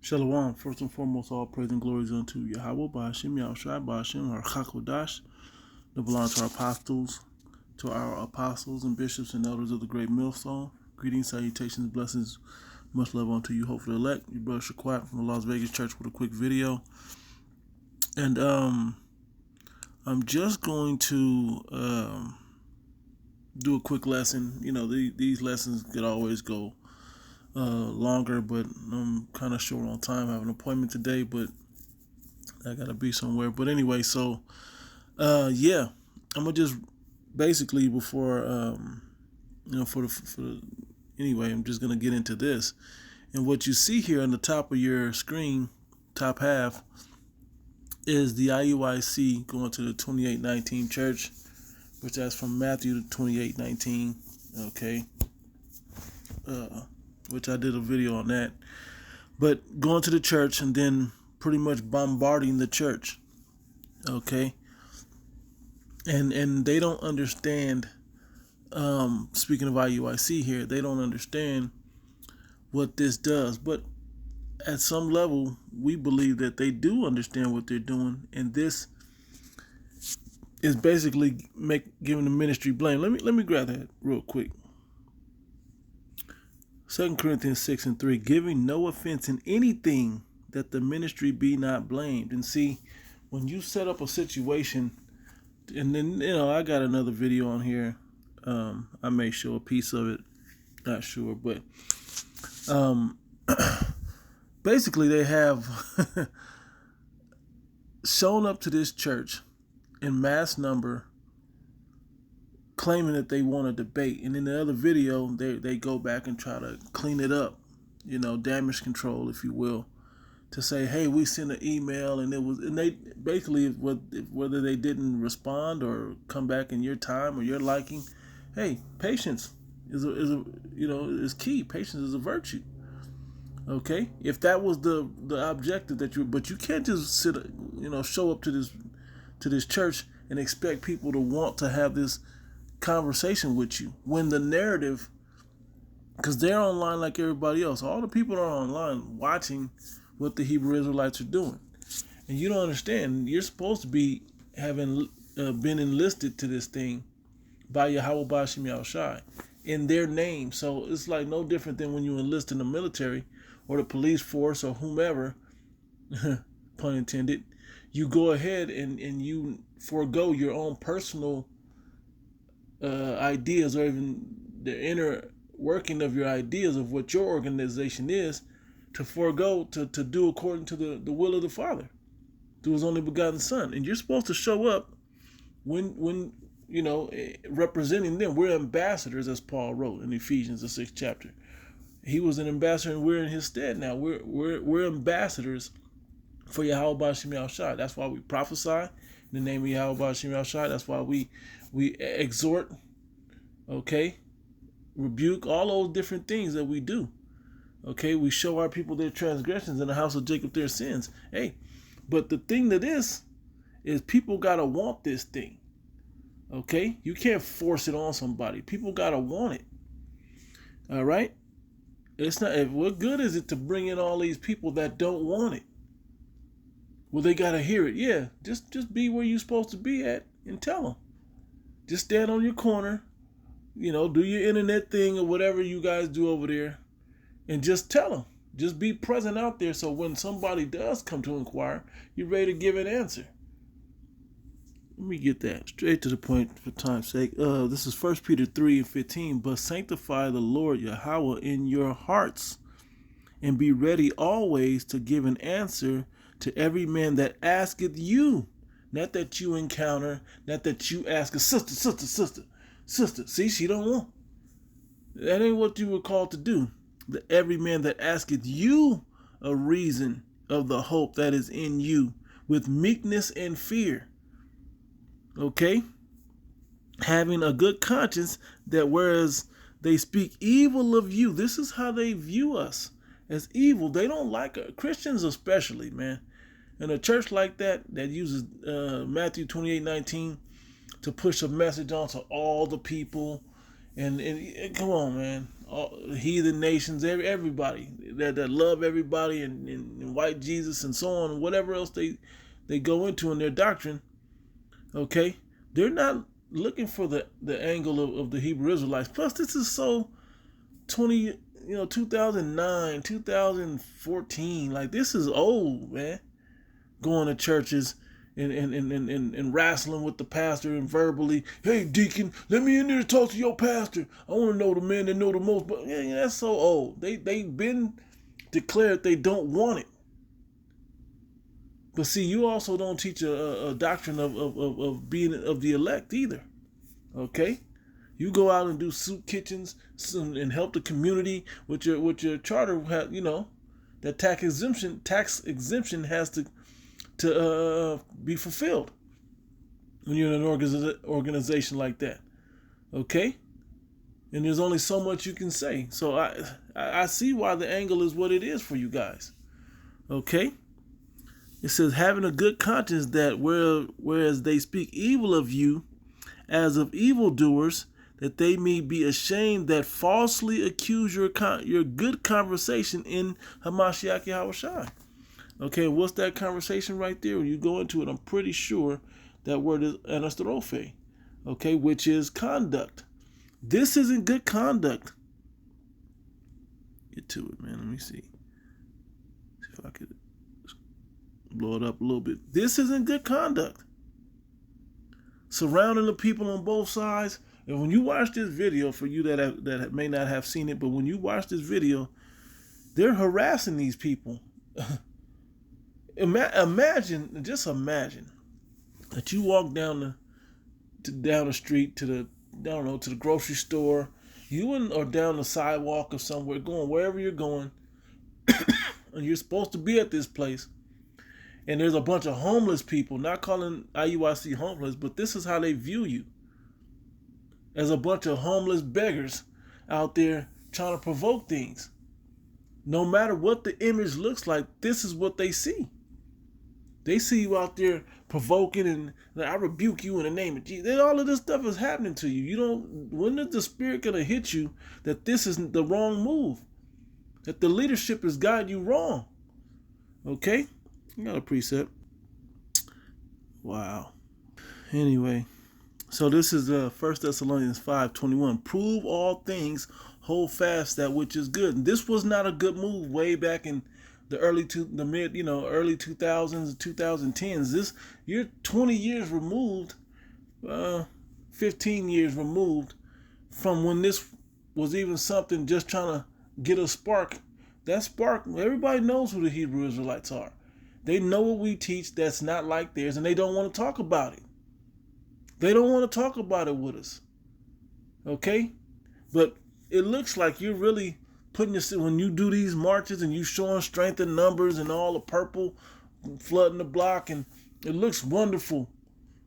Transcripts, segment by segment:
Shalom. First and foremost, all praise and glory is unto Yahweh, Ba'ashem, Yahushua, Ba'ashem, our Chakodash, that belong to our apostles and bishops and elders of the great millstone. Greetings, salutations, blessings, much love unto you, hopefully elect. Your brother Shaquat from the Las Vegas Church with a quick video. And I'm just going to do a quick lesson. You know, these lessons could always go longer, but I'm kind of short on time. I have an appointment today, but I gotta be somewhere. But anyway, so yeah, I'm gonna just basically before anyway, I'm just gonna get into this. And what you see here on the top of your screen, top half, is the IUIC going to the 2819 church, which that's from Matthew 28:19. Okay. Which I did a video on that, but going to the church and then pretty much bombarding the church, okay, and they don't understand, speaking of IUIC here, they don't understand what this does, but at some level, we believe that they do understand what they're doing, and this is basically giving the ministry blame. Let me grab that real quick. 2 Corinthians 6:3, giving no offense in anything, that the ministry be not blamed. And see, when you set up a situation, and then, I got another video on here. I may show a piece of it, not sure, but basically they have shown up to this church in mass number, claiming that they want a debate, and in the other video they go back and try to clean it up, damage control, if you will, to say, hey, we sent an email and they basically, whether they didn't respond or come back in your time or your liking, hey, patience is key. Patience is a virtue. Okay, if that was the objective but you can't just show up to this church and expect people to want to have this conversation with you when the narrative, because they're online like everybody else. All the people are online watching what the Hebrew Israelites are doing, and you don't understand. You're supposed to be having been enlisted to this thing by Yahweh Ba'ashem Yahushua in their name. So it's like no different than when you enlist in the military or the police force or whomever, pun intended. You go ahead and you forego your own personal ideas, or even the inner working of your ideas of what your organization is, to forego to do according to the will of the Father through his only begotten Son. And you're supposed to show up when representing them. We're ambassadors, as Paul wrote in Ephesians, the 6th chapter. He was an ambassador and we're in his stead now. We're ambassadors for Yahweh Ba'ashem Yahushua. That's why we prophesy in the name of Yahweh Ba'ashem Yahushua. That's why we exhort, okay, rebuke, all those different things that we do. Okay, we show our people their transgressions, in the house of Jacob their sins. Hey, but the thing that is people gotta want this thing. Okay, you can't force it on somebody. People gotta want it. All right, it's not. What good is it to bring in all these people that don't want it? Well, they gotta hear it. Yeah, just be where you're supposed to be at and tell them. Just stand on your corner, do your internet thing or whatever you guys do over there, and just tell them. Just be present out there, so when somebody does come to inquire, you're ready to give an answer. Let me get that straight to the point for time's sake. This is 1 Peter 3:15. But sanctify the Lord Yahweh in your hearts, and be ready always to give an answer to every man that asketh you. Not that you encounter, not that you ask a sister. See, she don't want. That ain't what you were called to do. The every man that asketh you a reason of the hope that is in you, with meekness and fear. Okay? Having a good conscience, that whereas they speak evil of you, this is how they view us, as evil. They don't like it. Christians especially, man. In a church like that uses Matthew 28:19 to push a message onto all the people, and come on, man, all heathen nations, everybody that love everybody, and white Jesus and so on, and whatever else they go into in their doctrine. Okay, they're not looking for the angle of the Hebrew Israelites. Plus, this is so 2009, 2014. Like, this is old, man. Going to churches and wrestling with the pastor and verbally, hey deacon, let me in there to talk to your pastor. I want to know the man that know the most. But yeah, that's so old. They've been declared they don't want it. But see, you also don't teach a doctrine of being of the elect either. Okay? You go out and do soup kitchens and help the community with your charter. That tax exemption has to be fulfilled when you're in an organization like that. Okay? And there's only so much you can say. So I see why the angle is what it is for you guys. Okay? It says, having a good conscience, that whereas they speak evil of you as of evildoers, that they may be ashamed that falsely accuse your good conversation in Hamashiach Yahushua. Okay, what's that conversation right there? When you go into it, I'm pretty sure that word is anastrophe, okay, which is conduct. This isn't good conduct. Get to it, man. Let me see. See if I could blow it up a little bit. This isn't good conduct. Surrounding the people on both sides. And when you watch this video, for you that may not have seen it, but when you watch this video, they're harassing these people. Imagine that you walk down the street to the grocery store, or down the sidewalk or somewhere, going wherever you're going, and you're supposed to be at this place, and there's a bunch of homeless people, not calling IUIC homeless, but this is how they view you, as a bunch of homeless beggars out there trying to provoke things. No matter what the image looks like, this is what they see. They see you out there provoking, and I rebuke you in the name of Jesus. And all of this stuff is happening to you. When is the Spirit going to hit you that this isn't the wrong move? That the leadership is guiding you wrong? Okay? You got a precept. Wow. Anyway, so this is 1 Thessalonians 5:21. Prove all things, hold fast that which is good. And this was not a good move way back in the early 2000s, 2010s. You're 20 years removed, 15 years removed from when this was even something, just trying to get a spark. That spark, everybody knows who the Hebrew Israelites are. They know what we teach that's not like theirs, and they don't want to talk about it. They don't want to talk about it with us. Okay? But it looks like you're really putting yourself, when you do these marches and you showing strength in numbers and all the purple flooding the block, and it looks wonderful.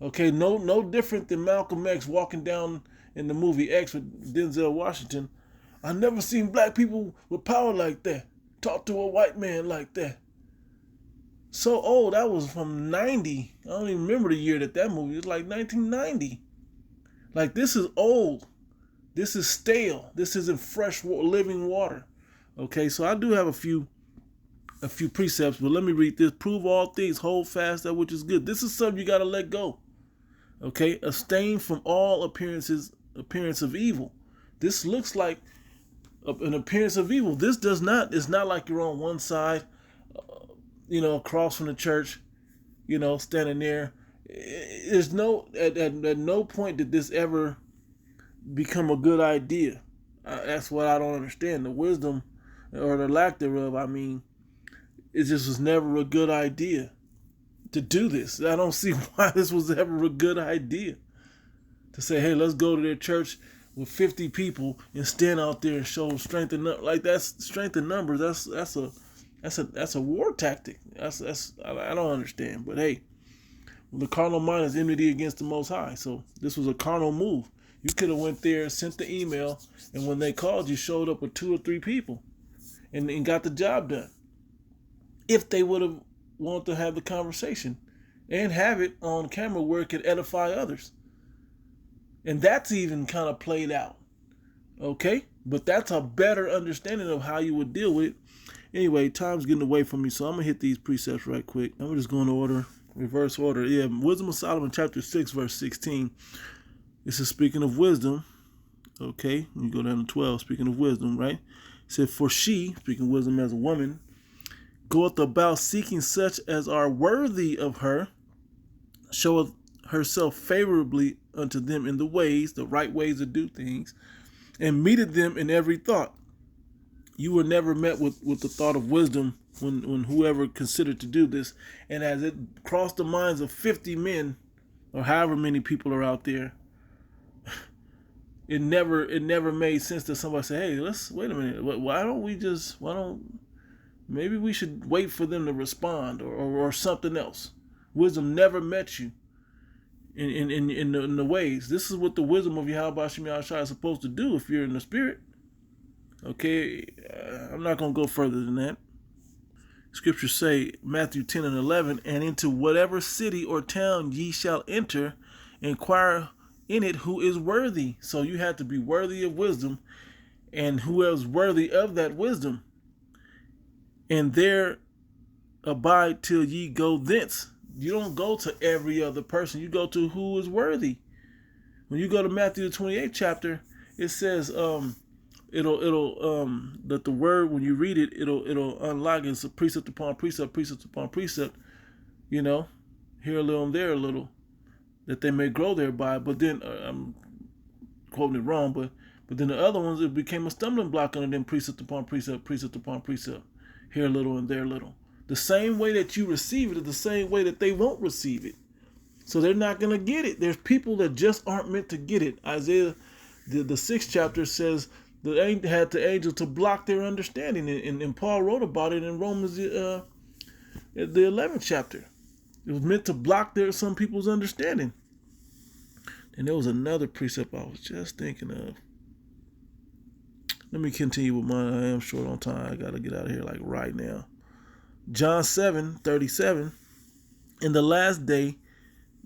Okay, no different than Malcolm X walking down in the movie X with Denzel Washington. I never seen black people with power like that. Talk to a white man like that. So old. That was from 90. I don't even remember the year that movie was, like 1990. Like, this is old. This is stale. This isn't fresh living water. Okay, so I do have a few precepts, but let me read this. Prove all things, hold fast that which is good. This is something you got to let go. Okay, abstain from all appearance of evil. This looks like an appearance of evil. This it's not like you're on one side, across from the church, standing there. There's at no point did this ever become a good idea. That's what I don't understand. The wisdom or the lack thereof. I mean, it just was never a good idea to do this. I don't see why this was ever a good idea. To say, hey, let's go to their church with 50 people and stand out there and show strength in numbers. Like, that's strength in numbers. That's a war tactic. I don't understand. But hey, the carnal mind is enmity against the Most High. So this was a carnal move. You could have went there, sent the email, and when they called you, showed up with 2 or 3 people and got the job done. If they would have wanted to have the conversation and have it on camera where it could edify others. And that's even kind of played out. Okay? But that's a better understanding of how you would deal with it. Anyway, time's getting away from me, so I'm going to hit these precepts right quick. I'm just going to order, reverse order. Yeah, Wisdom of Solomon, chapter 6, verse 16. This is speaking of wisdom. Okay, you go down to 12, speaking of wisdom, right? It said, for she, speaking of wisdom as a woman, goeth about seeking such as are worthy of her, showeth herself favorably unto them in the ways, the right ways to do things, and meeteth them in every thought. You were never met with the thought of wisdom when whoever considered to do this, and as it crossed the minds of 50 men, or however many people are out there, it never made sense to somebody say, hey, let's wait a minute. Maybe we should wait for them to respond or something else. Wisdom never met you in the ways. This is what the wisdom of Yahweh Shem Yahshua is supposed to do if you're in the spirit. Okay, I'm not going to go further than that. Scriptures say, Matthew 10 and 11, and into whatever city or town ye shall enter, inquire in it who is worthy. So you have to be worthy of wisdom, and who is worthy of that wisdom. And there abide till ye go thence. You don't go to every other person. You go to who is worthy. When you go to Matthew the 28th chapter, it says, that the word, when you read it, it'll unlock. It's a precept upon precept, precept upon precept, here a little and there a little, that they may grow thereby. But then I'm quoting it wrong, but then the other ones, it became a stumbling block under them, precept upon precept, precept upon precept, here a little and there a little. The same way that you receive it is the same way that they won't receive it. So they're not going to get it. There's people that just aren't meant to get it. Isaiah, the 6th chapter says, had the angel to block their understanding, and Paul wrote about it in Romans the 11th chapter. It was meant to block some people's understanding. And there was another precept I was just thinking of. Let me continue with mine. I am short on time. I gotta get out of here like right now. John 7:37. In the last day,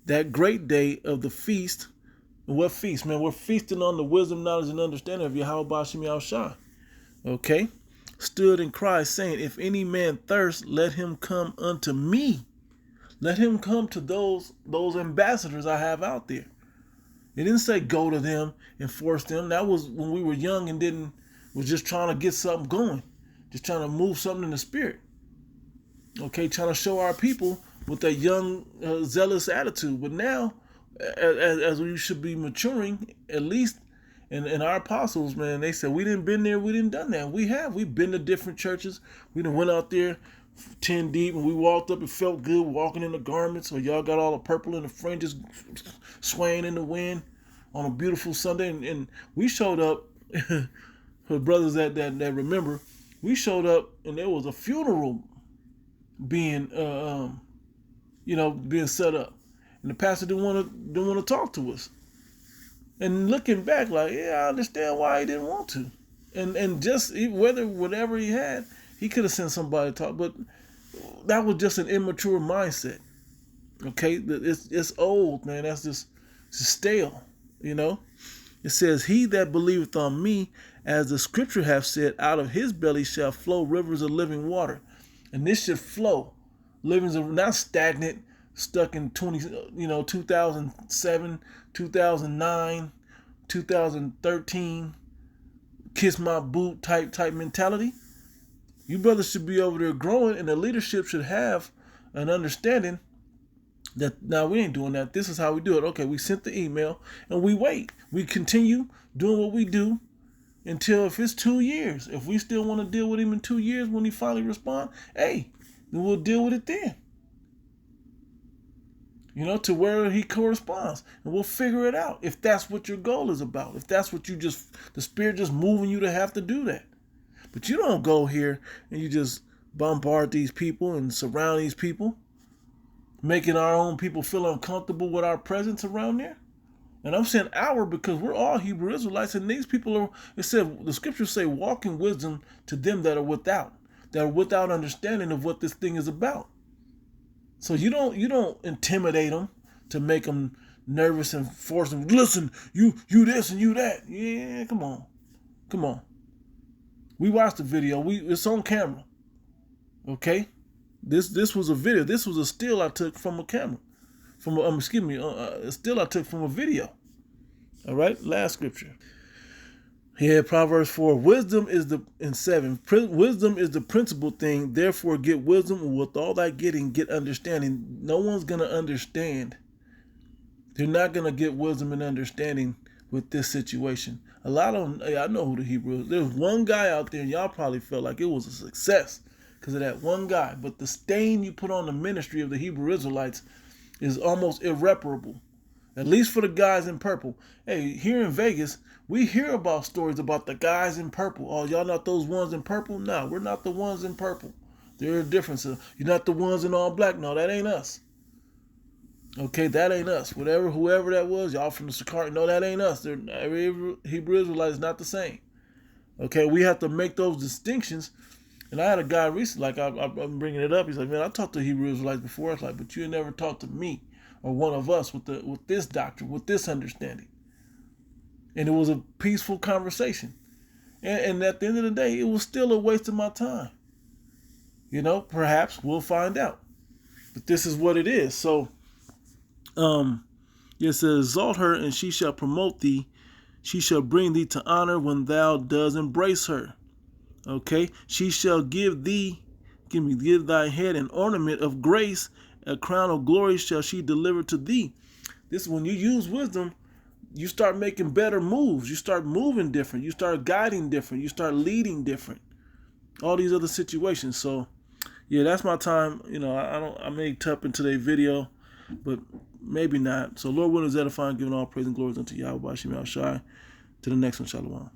that great day of the feast. What feast, man? We're feasting on the wisdom, knowledge, and understanding of Yahweh Shem Yahushua. Okay? Stood and cried, saying, if any man thirst, let him come unto me. Let him come to those ambassadors I have out there. It didn't say go to them and force them. That was when we were young and was just trying to get something going. Just trying to move something in the spirit. Okay? Trying to show our people with that young, zealous attitude. But now, as we should be maturing, at least in our apostles, man, they said we didn't been there, we didn't done that. We've been to different churches. We done went out there 10 deep, and we walked up, it felt good walking in the garments, or y'all got all the purple and the fringes swaying in the wind on a beautiful Sunday, and we showed up. For brothers that remember, we showed up and there was a funeral being being set up. And the pastor didn't want to talk to us. And looking back, like, yeah, I understand why he didn't want to. And just whatever he had, he could have sent somebody to talk. But that was just an immature mindset. Okay, it's old, man. That's just stale. It says, he that believeth on me, as the scripture hath said, out of his belly shall flow rivers of living water. And this should flow. Livings are not stagnant, stuck in 2007, 2009, 2013, kiss my boot type mentality. You brothers should be over there growing, and the leadership should have an understanding that now we ain't doing that. This is how we do it. Okay, we sent the email and we wait. We continue doing what we do until, if it's 2 years, if we still want to deal with him in 2 years when he finally responds, hey, then we'll deal with it then. To where he corresponds. And we'll figure it out if that's what your goal is about. If that's what the Spirit just moving you to have to do that. But you don't go here and you just bombard these people and surround these people, making our own people feel uncomfortable with our presence around there. And I'm saying our because we're all Hebrew Israelites, and these people the scriptures say, walk in wisdom to them that are without understanding of what this thing is about. So you don't intimidate them to make them nervous and force them. Listen, you this and you that. Yeah, come on. We watched the video. It's on camera. Okay, this was a video. This was a still I took from a camera, from a, a still I took from a video. All right, last scripture. Yeah, Proverbs 4. Wisdom is in 7. Wisdom is the principal thing. Therefore, get wisdom, and with all that getting, get understanding. No one's gonna understand. They're not gonna get wisdom and understanding with this situation. A lot of them, I know who the Hebrew is. There's one guy out there, and y'all probably felt like it was a success because of that one guy. But the stain you put on the ministry of the Hebrew Israelites is almost irreparable. At least for the guys in purple. Hey, here in Vegas, we hear about stories about the guys in purple. Oh, y'all not those ones in purple? No, we're not the ones in purple. There are differences. You're not the ones in all black. No, that ain't us. Okay, that ain't us. Whoever that was, y'all from the Sakari, no, that ain't us. Every Hebrew Israelite is not the same. Okay, we have to make those distinctions. And I had a guy recently, like I'm bringing it up. He's like, man, I talked to Hebrew Israelites before. It's like, but you never talked to me or one of us with this doctrine, with this understanding. And it was a peaceful conversation. And at the end of the day, it was still a waste of my time. You know, perhaps we'll find out. But this is what it is. So, it says, exalt her, and she shall promote thee. She shall bring thee to honor when thou does embrace her. Okay? She shall give thy head an ornament of grace, a crown of glory shall she deliver to thee. This is when you use wisdom, you start making better moves. You start moving different. You start guiding different. You start leading different. All these other situations. So, yeah, that's my time. You know, I may tap in today's video, but maybe not. So, Lord willing is edifying, giving all praise and glory unto Yahweh Shem Shai. To the next one, Shalom.